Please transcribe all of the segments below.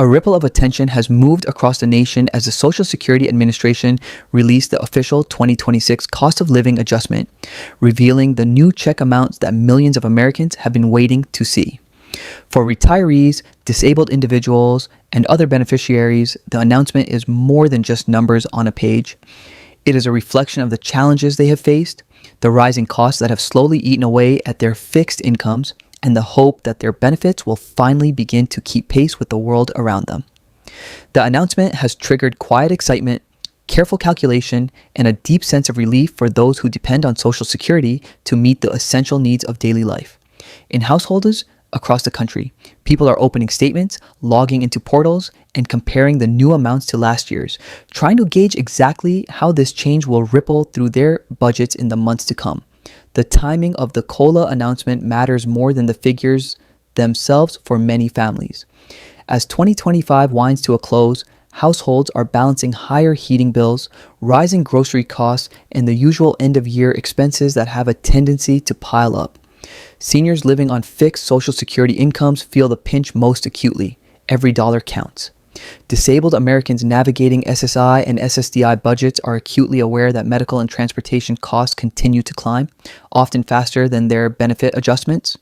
A ripple of attention has moved across the nation as the Social Security Administration released the official 2026 cost of living adjustment, revealing the new check amounts that millions of Americans have been waiting to see. For retirees, disabled individuals, and other beneficiaries, the announcement is more than just numbers on a page. It is a reflection of the challenges they have faced, the rising costs that have slowly eaten away at their fixed incomes, and the hope that their benefits will finally begin to keep pace with the world around them. The announcement has triggered quiet excitement, careful calculation, and a deep sense of relief for those who depend on Social Security to meet the essential needs of daily life. In households across the country, people are opening statements, logging into portals, and comparing the new amounts to last year's, trying to gauge exactly how this change will ripple through their budgets in the months to come. The timing of the COLA announcement matters more than the figures themselves for many families. As 2025 winds to a close, households are balancing higher heating bills, rising grocery costs, and the usual end-of-year expenses that have a tendency to pile up. Seniors living on fixed Social Security incomes feel the pinch most acutely. Every dollar counts. Disabled Americans navigating SSI and SSDI budgets are acutely aware that medical and transportation costs continue to climb, often faster than their benefit adjustments.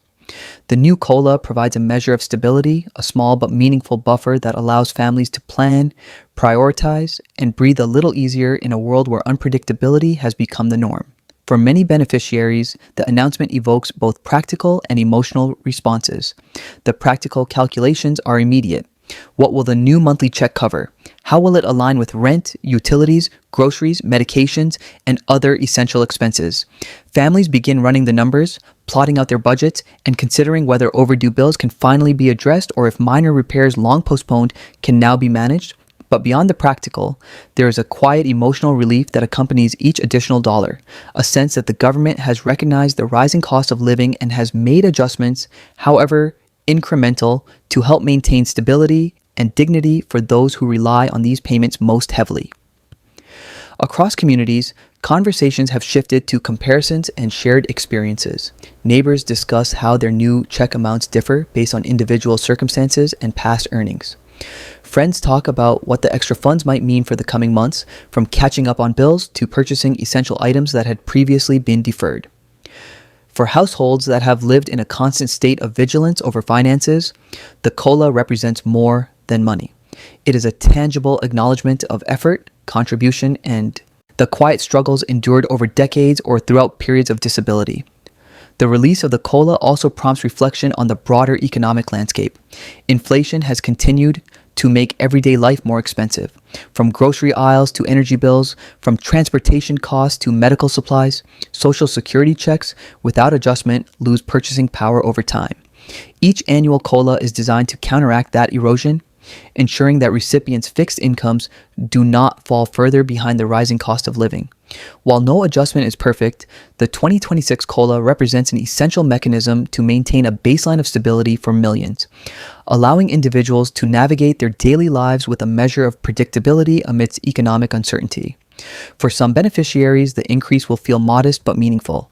The new COLA provides a measure of stability, a small but meaningful buffer that allows families to plan, prioritize, and breathe a little easier in a world where unpredictability has become the norm. For many beneficiaries, the announcement evokes both practical and emotional responses. The practical calculations are immediate. What will the new monthly check cover? How will it align with rent, utilities, groceries, medications, and other essential expenses? Families begin running the numbers, plotting out their budgets, and considering whether overdue bills can finally be addressed or if minor repairs long postponed can now be managed. But beyond the practical, there is a quiet emotional relief that accompanies each additional dollar, a sense that the government has recognized the rising cost of living and has made adjustments, however incremental, to help maintain stability and dignity for those who rely on these payments most heavily. Across communities, conversations have shifted to comparisons and shared experiences. Neighbors discuss how their new check amounts differ based on individual circumstances and past earnings. Friends talk about what the extra funds might mean for the coming months, from catching up on bills to purchasing essential items that had previously been deferred. For households that have lived in a constant state of vigilance over finances, the COLA represents more than money. It is a tangible acknowledgement of effort, contribution, and the quiet struggles endured over decades or throughout periods of disability. The release of the COLA also prompts reflection on the broader economic landscape. Inflation has continued to make everyday life more expensive. From grocery aisles to energy bills, from transportation costs to medical supplies, Social Security checks without adjustment lose purchasing power over time. Each annual COLA is designed to counteract that erosion, ensuring that recipients' fixed incomes do not fall further behind the rising cost of living. While no adjustment is perfect, the 2026 COLA represents an essential mechanism to maintain a baseline of stability for millions, allowing individuals to navigate their daily lives with a measure of predictability amidst economic uncertainty. For some beneficiaries, the increase will feel modest but meaningful.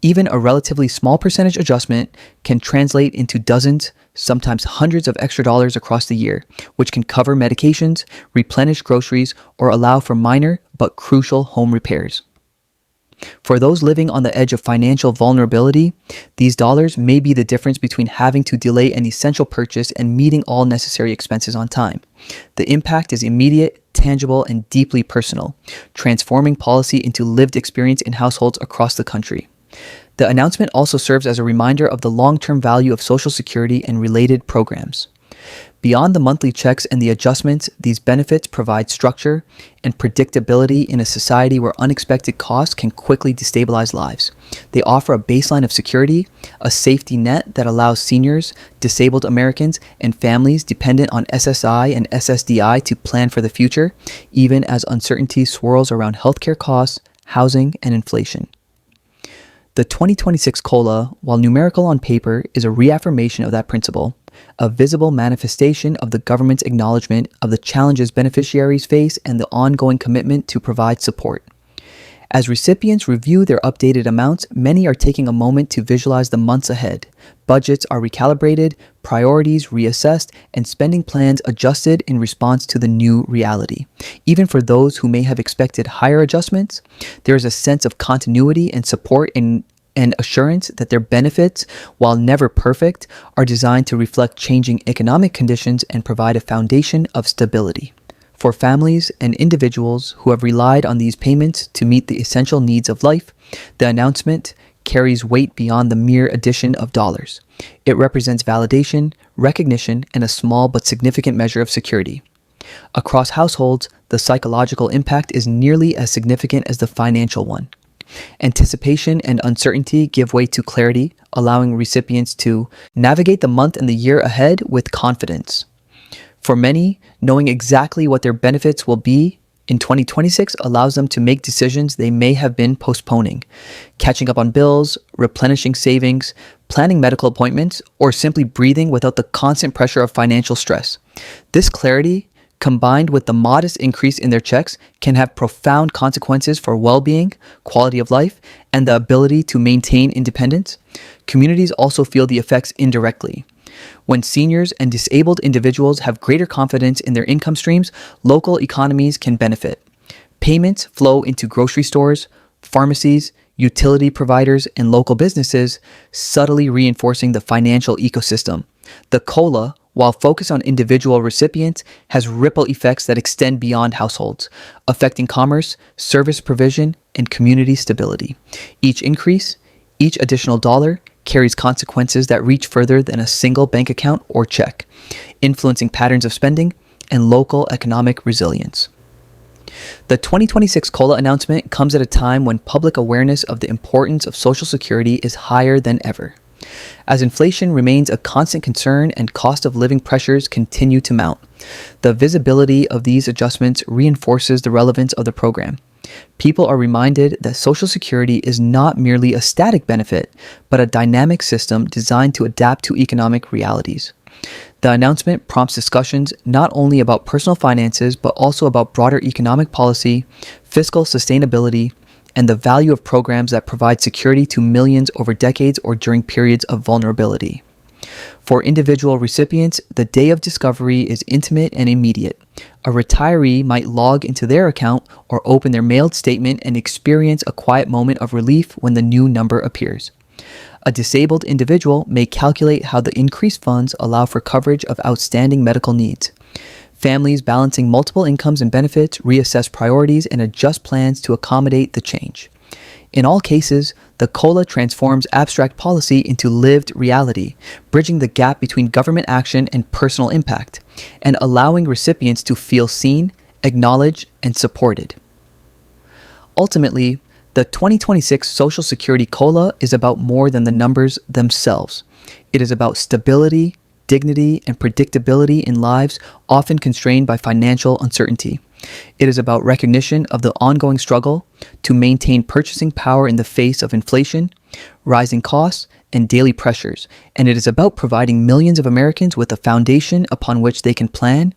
Even a relatively small percentage adjustment can translate into dozens, sometimes hundreds of extra dollars across the year, which can cover medications, replenish groceries, or allow for minor but crucial home repairs. For those living on the edge of financial vulnerability, these dollars may be the difference between having to delay an essential purchase and meeting all necessary expenses on time. The impact is immediate, tangible, and deeply personal, transforming policy into lived experience in households across the country. The announcement also serves as a reminder of the long-term value of Social Security and related programs. Beyond the monthly checks and the adjustments, these benefits provide structure and predictability in a society where unexpected costs can quickly destabilize lives. They offer a baseline of security, a safety net that allows seniors, disabled Americans, and families dependent on SSI and SSDI to plan for the future, even as uncertainty swirls around healthcare costs, housing, and inflation. The 2026 COLA, while numerical on paper, is a reaffirmation of that principle, a visible manifestation of the government's acknowledgement of the challenges beneficiaries face and the ongoing commitment to provide support. As recipients review their updated amounts, many are taking a moment to visualize the months ahead. Budgets are recalibrated, priorities reassessed, and spending plans adjusted in response to the new reality. Even for those who may have expected higher adjustments, there is a sense of continuity and support and assurance that their benefits, while never perfect, are designed to reflect changing economic conditions and provide a foundation of stability. For families and individuals who have relied on these payments to meet the essential needs of life, the announcement carries weight beyond the mere addition of dollars. It represents validation, recognition, and a small but significant measure of security. Across households, the psychological impact is nearly as significant as the financial one. Anticipation and uncertainty give way to clarity, allowing recipients to navigate the month and the year ahead with confidence. For many, knowing exactly what their benefits will be in 2026 allows them to make decisions they may have been postponing, catching up on bills, replenishing savings, planning medical appointments, or simply breathing without the constant pressure of financial stress. This clarity, combined with the modest increase in their checks, can have profound consequences for well-being, quality of life, and the ability to maintain independence. Communities also feel the effects indirectly. When seniors and disabled individuals have greater confidence in their income streams, local economies can benefit. Payments flow into grocery stores, pharmacies, utility providers, and local businesses, subtly reinforcing the financial ecosystem. The COLA, while focused on individual recipients, has ripple effects that extend beyond households, affecting commerce, service provision, and community stability. Each increase, each additional dollar, carries consequences that reach further than a single bank account or check, influencing patterns of spending and local economic resilience. The 2026 COLA announcement comes at a time when public awareness of the importance of Social Security is higher than ever. As inflation remains a constant concern and cost of living pressures continue to mount, the visibility of these adjustments reinforces the relevance of the program. People are reminded that Social Security is not merely a static benefit, but a dynamic system designed to adapt to economic realities. The announcement prompts discussions not only about personal finances, but also about broader economic policy, fiscal sustainability, and the value of programs that provide security to millions over decades or during periods of vulnerability. For individual recipients, the day of discovery is intimate and immediate. A retiree might log into their account or open their mailed statement and experience a quiet moment of relief when the new number appears. A disabled individual may calculate how the increased funds allow for coverage of outstanding medical needs. Families balancing multiple incomes and benefits reassess priorities and adjust plans to accommodate the change. In all cases, the COLA transforms abstract policy into lived reality, bridging the gap between government action and personal impact, and allowing recipients to feel seen, acknowledged, and supported. Ultimately, the 2026 Social Security COLA is about more than the numbers themselves. It is about stability, dignity, and predictability in lives often constrained by financial uncertainty. It is about recognition of the ongoing struggle to maintain purchasing power in the face of inflation, rising costs, and daily pressures. And it is about providing millions of Americans with a foundation upon which they can plan,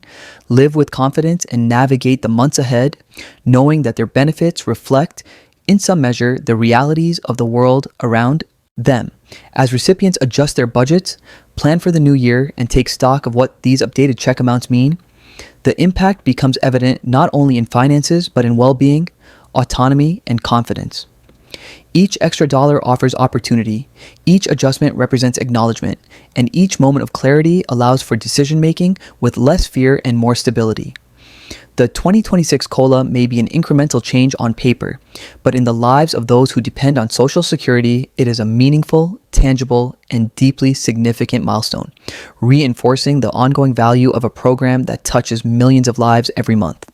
live with confidence, and navigate the months ahead, knowing that their benefits reflect, in some measure, the realities of the world around them. As recipients adjust their budgets, plan for the new year, and take stock of what these updated check amounts mean, the impact becomes evident not only in finances, but in well-being, autonomy, and confidence. Each extra dollar offers opportunity, each adjustment represents acknowledgement, and each moment of clarity allows for decision-making with less fear and more stability. The 2026 COLA may be an incremental change on paper, but in the lives of those who depend on Social Security, it is a meaningful, tangible, and deeply significant milestone, reinforcing the ongoing value of a program that touches millions of lives every month.